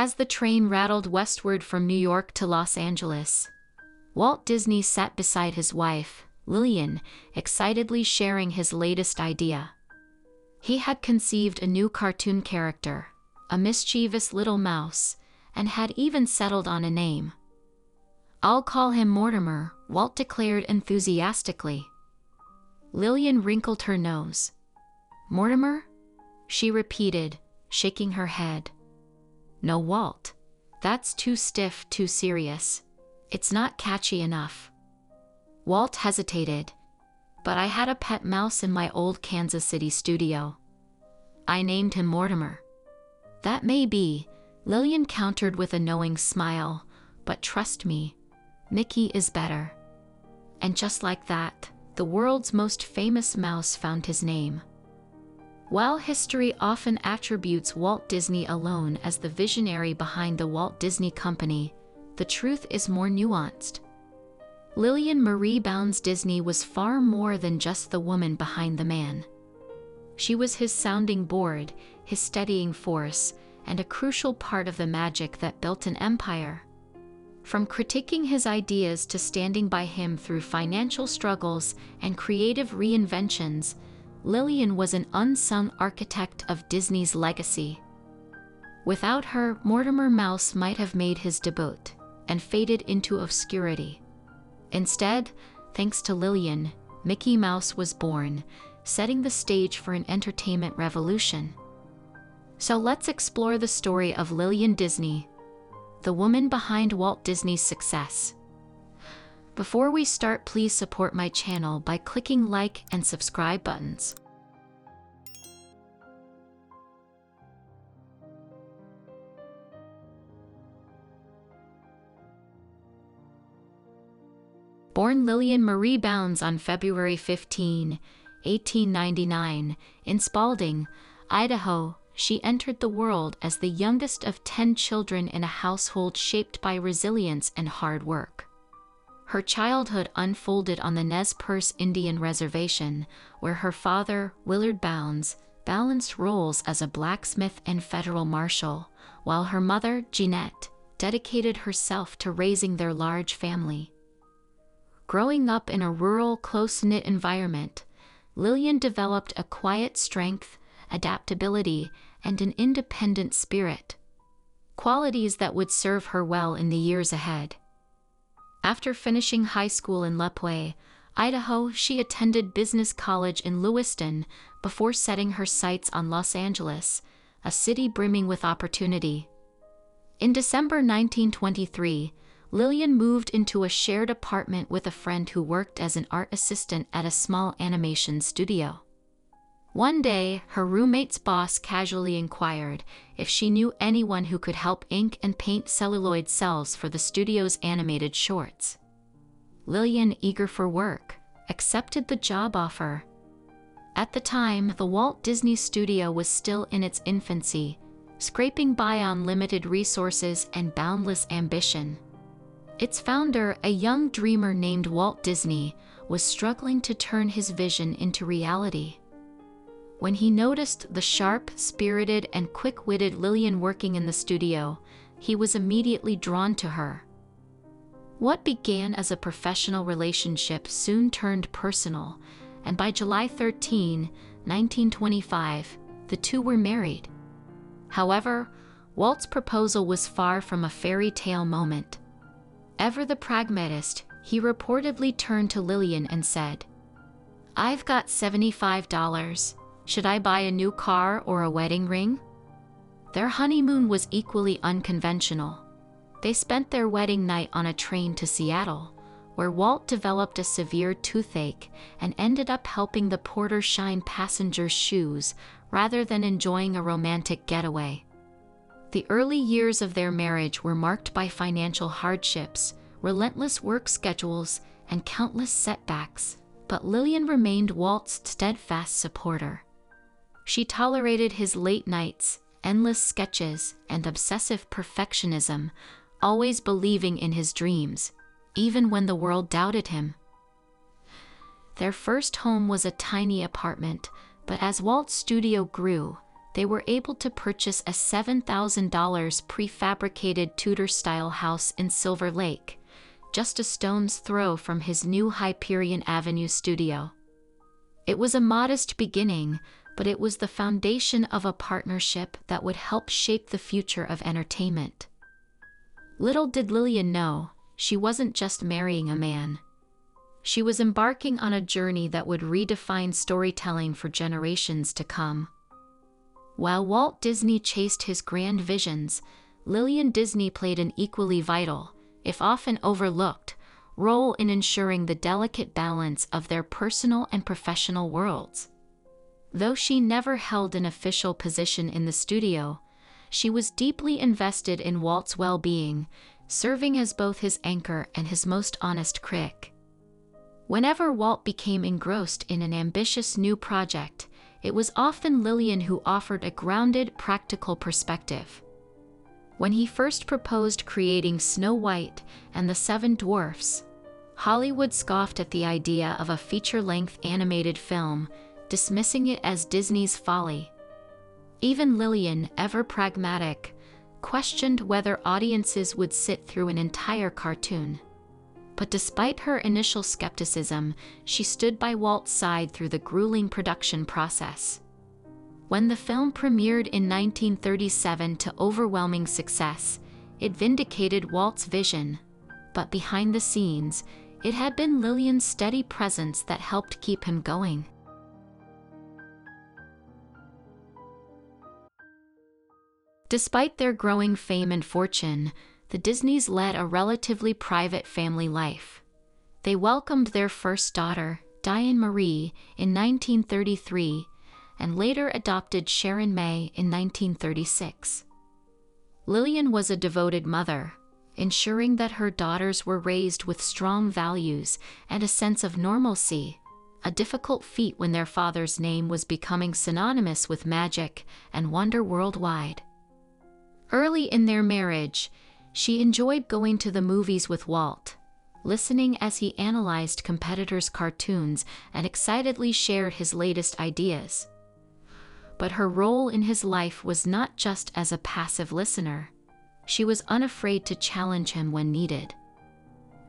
As the train rattled westward from New York to Los Angeles, Walt Disney sat beside his wife, Lillian, excitedly sharing his latest idea. He had conceived a new cartoon character, a mischievous little mouse, and had even settled on a name. "I'll call him Mortimer," Walt declared enthusiastically. Lillian wrinkled her nose. "Mortimer?" she repeated, shaking her head. "No, Walt. That's too stiff, too serious. It's not catchy enough." Walt hesitated. "But I had a pet mouse in my old Kansas City studio. I named him Mortimer." "That may be," Lillian countered with a knowing smile, "but trust me, Mickey is better." And just like that, the world's most famous mouse found his name. While history often attributes Walt Disney alone as the visionary behind the Walt Disney Company, the truth is more nuanced. Lillian Marie Bounds Disney was far more than just the woman behind the man. She was his sounding board, his steadying force, and a crucial part of the magic that built an empire. From critiquing his ideas to standing by him through financial struggles and creative reinventions, Lillian was an unsung architect of Disney's legacy. Without her, Mortimer Mouse might have made his debut and faded into obscurity. Instead, thanks to Lillian, Mickey Mouse was born, setting the stage for an entertainment revolution. So let's explore the story of Lillian Disney, the woman behind Walt Disney's success. Before we start, please support my channel by clicking like and subscribe buttons. Born Lillian Marie Bounds on February 15, 1899, in Spalding, Idaho, she entered the world as the youngest of 10 children in a household shaped by resilience and hard work. Her childhood unfolded on the Nez Perce Indian Reservation, where her father, Willard Bounds, balanced roles as a blacksmith and federal marshal, while her mother, Jeanette, dedicated herself to raising their large family. Growing up in a rural, close-knit environment, Lillian developed a quiet strength, adaptability, and an independent spirit, qualities that would serve her well in the years ahead. After finishing high school in Lepue, Idaho, she attended business college in Lewiston before setting her sights on Los Angeles, a city brimming with opportunity. In December 1923, Lillian moved into a shared apartment with a friend who worked as an art assistant at a small animation studio. One day, her roommate's boss casually inquired if she knew anyone who could help ink and paint celluloid cells for the studio's animated shorts. Lillian, eager for work, accepted the job offer. At the time, the Walt Disney Studio was still in its infancy, scraping by on limited resources and boundless ambition. Its founder, a young dreamer named Walt Disney, was struggling to turn his vision into reality. When he noticed the sharp, spirited, and quick-witted Lillian working in the studio, he was immediately drawn to her. What began as a professional relationship soon turned personal, and by July 13, 1925, the two were married. However, Walt's proposal was far from a fairy tale moment. Ever the pragmatist, he reportedly turned to Lillian and said, "I've got $75. Should I buy a new car or a wedding ring?" Their honeymoon was equally unconventional. They spent their wedding night on a train to Seattle, where Walt developed a severe toothache and ended up helping the porter shine passengers' shoes rather than enjoying a romantic getaway. The early years of their marriage were marked by financial hardships, relentless work schedules, and countless setbacks, but Lillian remained Walt's steadfast supporter. She tolerated his late nights, endless sketches, and obsessive perfectionism, always believing in his dreams, even when the world doubted him. Their first home was a tiny apartment, but as Walt's studio grew, they were able to purchase a $7,000 prefabricated Tudor-style house in Silver Lake, just a stone's throw from his new Hyperion Avenue studio. It was a modest beginning, but it was the foundation of a partnership that would help shape the future of entertainment. Little did Lillian know, she wasn't just marrying a man. She was embarking on a journey that would redefine storytelling for generations to come. While Walt Disney chased his grand visions, Lillian Disney played an equally vital, if often overlooked, role in ensuring the delicate balance of their personal and professional worlds. Though she never held an official position in the studio, she was deeply invested in Walt's well-being, serving as both his anchor and his most honest critic. Whenever Walt became engrossed in an ambitious new project, it was often Lillian who offered a grounded, practical perspective. When he first proposed creating Snow White and the Seven Dwarfs, Hollywood scoffed at the idea of a feature-length animated film, dismissing it as Disney's folly. Even Lillian, ever pragmatic, questioned whether audiences would sit through an entire cartoon. But despite her initial skepticism, she stood by Walt's side through the grueling production process. When the film premiered in 1937 to overwhelming success, it vindicated Walt's vision, but behind the scenes, it had been Lillian's steady presence that helped keep him going. Despite their growing fame and fortune, the Disneys led a relatively private family life. They welcomed their first daughter, Diane Marie, in 1933, and later adopted Sharon May in 1936. Lillian was a devoted mother, ensuring that her daughters were raised with strong values and a sense of normalcy, a difficult feat when their father's name was becoming synonymous with magic and wonder worldwide. Early in their marriage, she enjoyed going to the movies with Walt, listening as he analyzed competitors' cartoons and excitedly shared his latest ideas. But her role in his life was not just as a passive listener. She was unafraid to challenge him when needed.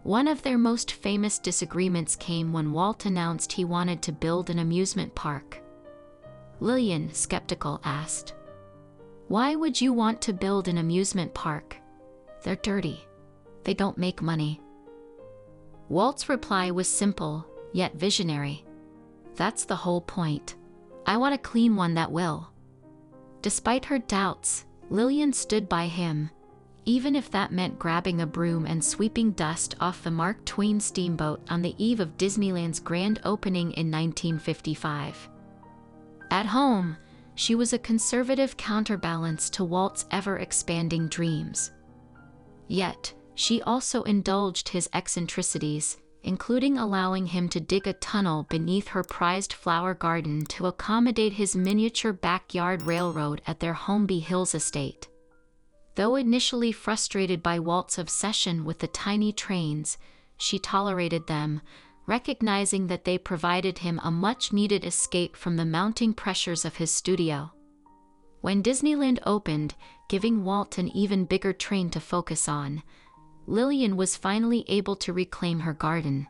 One of their most famous disagreements came when Walt announced he wanted to build an amusement park. Lillian, skeptical, asked, "Why would you want to build an amusement park? They're dirty. They don't make money." Walt's reply was simple, yet visionary. "That's the whole point. I want a clean one that will." Despite her doubts, Lillian stood by him, even if that meant grabbing a broom and sweeping dust off the Mark Twain steamboat on the eve of Disneyland's grand opening in 1955. At home, she was a conservative counterbalance to Walt's ever-expanding dreams. Yet, she also indulged his eccentricities, including allowing him to dig a tunnel beneath her prized flower garden to accommodate his miniature backyard railroad at their Holmby Hills estate. Though initially frustrated by Walt's obsession with the tiny trains, she tolerated them, recognizing that they provided him a much-needed escape from the mounting pressures of his studio. When Disneyland opened, giving Walt an even bigger train to focus on, Lillian was finally able to reclaim her garden.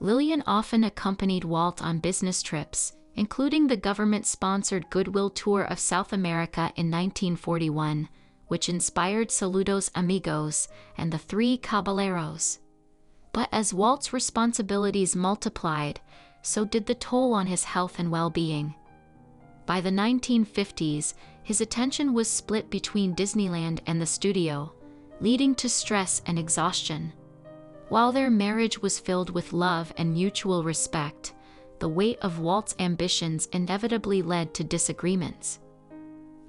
Lillian often accompanied Walt on business trips, including the government-sponsored Goodwill Tour of South America in 1941, which inspired Saludos Amigos and the Three Caballeros. But as Walt's responsibilities multiplied, so did the toll on his health and well-being. By the 1950s, his attention was split between Disneyland and the studio, leading to stress and exhaustion. While their marriage was filled with love and mutual respect, the weight of Walt's ambitions inevitably led to disagreements.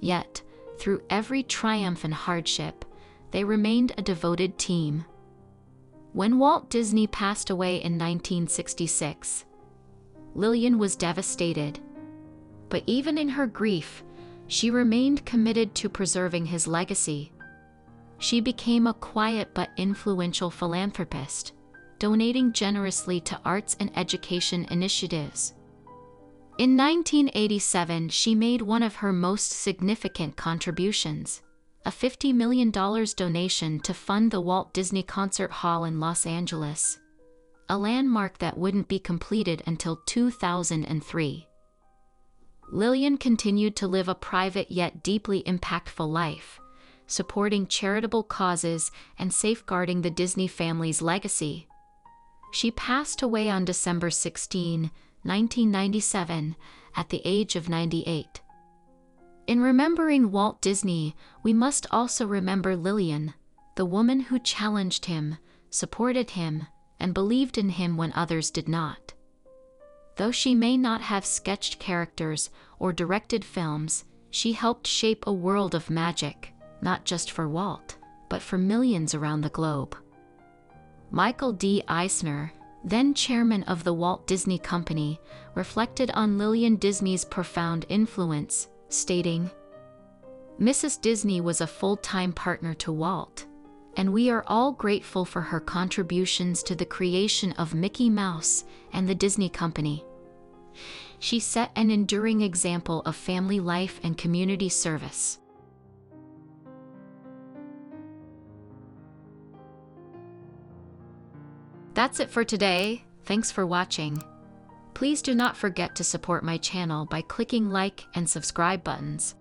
Yet, through every triumph and hardship, they remained a devoted team. When Walt Disney passed away in 1966, Lillian was devastated. But even in her grief, she remained committed to preserving his legacy. She became a quiet but influential philanthropist, donating generously to arts and education initiatives. In 1987, she made one of her most significant contributions, a $50 million donation to fund the Walt Disney Concert Hall in Los Angeles, a landmark that wouldn't be completed until 2003. Lillian continued to live a private yet deeply impactful life, supporting charitable causes and safeguarding the Disney family's legacy. She passed away on December 16, 1997, at the age of 98. In remembering Walt Disney, we must also remember Lillian, the woman who challenged him, supported him, and believed in him when others did not. Though she may not have sketched characters or directed films, she helped shape a world of magic, not just for Walt, but for millions around the globe. Michael D. Eisner, then chairman of the Walt Disney Company, reflected on Lillian Disney's profound influence, stating, "Mrs. Disney was a full-time partner to Walt, and we are all grateful for her contributions to the creation of Mickey Mouse and the Disney Company. She set an enduring example of family life and community service." That's it for today. Thanks for watching. Please do not forget to support my channel by clicking like and subscribe buttons.